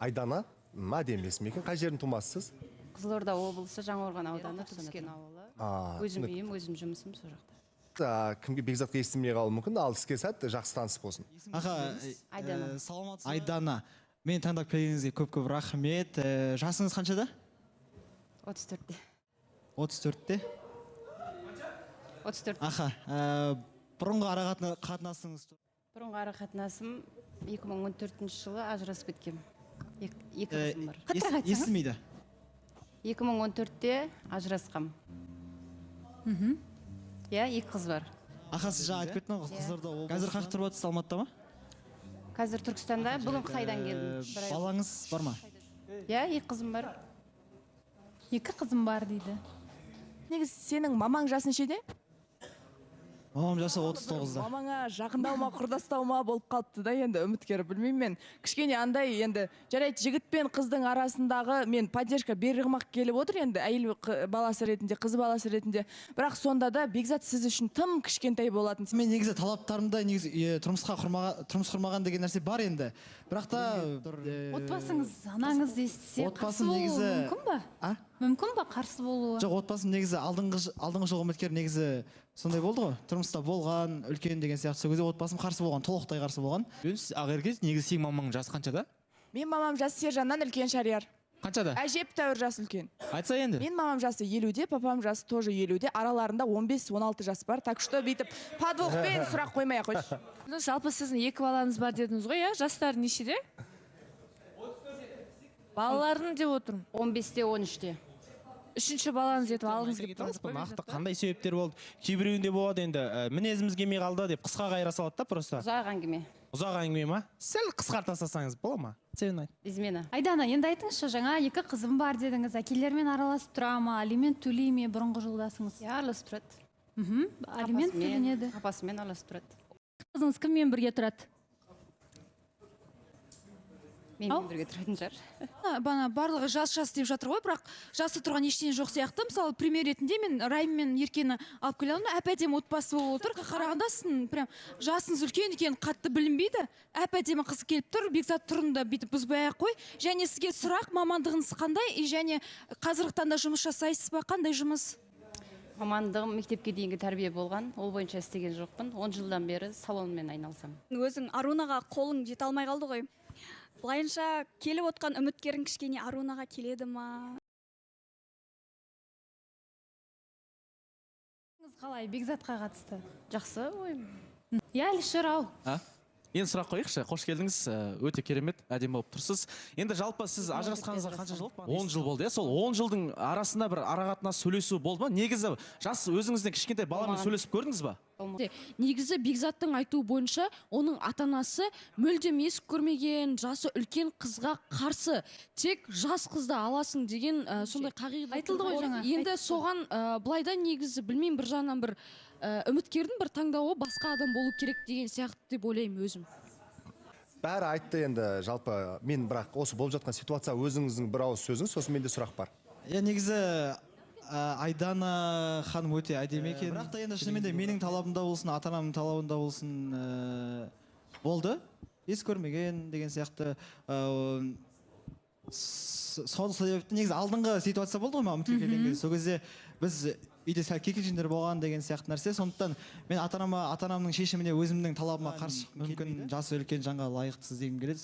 Айдана, әдемі есім екен. Қай жердің тумасысыз? Қызылорда облысы Жаңақорған ауданы Түскен ауылы. Өзім үйім, өзім жұмысым сол жақта. Кімге Бекзатқа естімей қалуы мүмкін, ал сізге сәт жақсы таныс болсын. Аға, Айдана. саламатсыз ба? Айдана. Мені таңдап келгеніңізге көп-көп рахмет. Жасыңыз қаншада? 34-те. 34-те? 34. Аха, бұрынғы ара қатынасыңыз? Бұрынғы ара қатынасым 2014 жылы ажырасып кеткем. Екі қызым бар. Естімейді? 2014-те ажырасқам. Иә, екі қыз бар. Аха, сіз жаңа айтып кеттіңіз ғой, Қызылорда облысы. Қазір қай тұрып отырсыз, Алматыда ма? Қазір Түркістанда, бүгін Қытайдан келдім. Балаңыз бар ма? Иә, екі қызым бар. Екі қызым бар дейді. Негіз сенің мамаң жасың шеде? Мамам жасы 39-да. Мамаңа жақындау ма, құрдастау ма болып қалыпты да, енді үміткер білмеймін мен. Кішкене андай енді жарайды жігіт пен қыздың арасындағы мен поддержка берғымақ келіп отыр енді әйел баласы ретінде, қыз баласы ретінде. Бірақ сонда да Бекзат сіз үшін тым кішкентай болатын. Мен негізі талаптарымда негізі тұрмыс құрмаған деген нәрсе бар енді. Бірақ та Отбасыңыз, анаңыз естісе қарсы болуы мүмкін ба? Мүмкін ба қарсы болуы? Жоқ, отбасым негізі алдыңғы жыл үміткер негізі сондай болды ғой. Тұрмыста болған, үлкен деген сияқты. Сол кезде отбасым қарсы болған, толықтай қарсы болған. Ақерке, негізі сенің мамаң жасы қаншада? Мен мамам жасы Сержаннан үлкен Шарияр. Қаншада? Әжептәуір жас үлкен. Айтса енді. Мен мамам жасы 50-де, папам жасы тоже 50-де. Араларында 15-16 жас бар. Так что бүйтіп подвохпен сұрақ қоймай ақ қойшы. Жалпы сіздің екі балаңыз бар дедіңіз ғой, иә? Жастары нешеде? Балаларын деп отырмын. 15-те, 13-те. Үшінші балаңыз етіп алыңыз келіп тұрмыз. Нақты қандай себептер болды? Кейбіреуінде болады енді мінезіміз келмей қалды деп қысқа қайыра салады да просто. Ұзақ әңгіме. Ұзақ әңгіме ма? Сәл қысқарта салсаңыз бола ма? Сен айт. Измена. Айдана, енді айтыңызшы, жаңа екі қызым бар дедіңіз, әкелермен араласып тұра ма, алимент төлей ме бұрынғы жолдасыңыз? Иә, араласып тұрады. Алимент төленеді. Апасымен араласып тұрады. Қызыңыз кіммен бірге тұрады? Менімен бірге тұратын шығар. Бана барлығы жас деп жатыр ғой, бірақ жасы тұрған ештеңе жоқ сияқты. Мысалы, пример ретінде мен Райым мен Еркені алып келе алдым. Әп-әдемі отбасы болып отыр. Қарағанда сіздің прям жасыңыз үлкен екенін қатты білінбейді. Әп-әдемі қыз келіп тұр, Бекзат тұрында бүйтіп бұзбай ақ қой. Және сізге сұрақ, мамандығыңыз қандай? Және қазіргі таңда жұмыс жасайсыз ба? Қандай жұмыс? Мамандығым мектепке дейінгі тәрбие болған. Ол бойынша істеген жоқпын. 10 жылдан бері салонмен айналысам. Өзің Арунаға қолың жете алмай қалды ғой. Былайынша келіп отқан үміткерің кішкене Арунаға келеді ма? Қалай Бекзатқа қатысты? Жақсы ойым. Иә, Әлішер, ау. Енді сұрақ қойықшы, қош келдіңіз, өте керемет, әдемі болып тұрсыз. Енді жалпы сіз ажырасқаныңызға қанша жыл болды? 10 жыл болды, сол 10 жылдың арасында бір арақатынас сөйлесу болды ма? Негізі жас өзіңізден кішкентай баламен сөйлесіп көрдіңіз ба? Негізі Бекзаттың айтуы бойынша оның ата-анасы мүлдем естіп көрмеген, жасы үлкен қызға қарсы, тек жас қызды аласың деген сондай қағида айтылды ғой жаңа. Енді соған былайда негізі білмеймін, бір жағынан бір үміткердің бір таңдауы басқа адам болу керек деген сияқты деп ойлаймын өзім. Бәрі айтты енді, жалпы мен бірақ осы болып жатқан ситуация өзіңіздің бір ауыз сөзіңіз, сосын менде сұрақ бар. Негізі Айдана ханым өте әдемі екен. Бірақ та енді шынымен де менің талабымда болсын, ата-анамның талабында болсын болды. Ес көрмеген деген сияқты. Сол себепті негізі алдыңғы ситуация болды ғой маған үміткер келген. Сол кезде біз үйде сәл кикілжіңдер болған деген сияқты нәрсе. Сондықтан мен ата-анамның шешіміне өзімнің талабыма қарсы мүмкін жасы үлкен жанға лайықты іздегім келеді.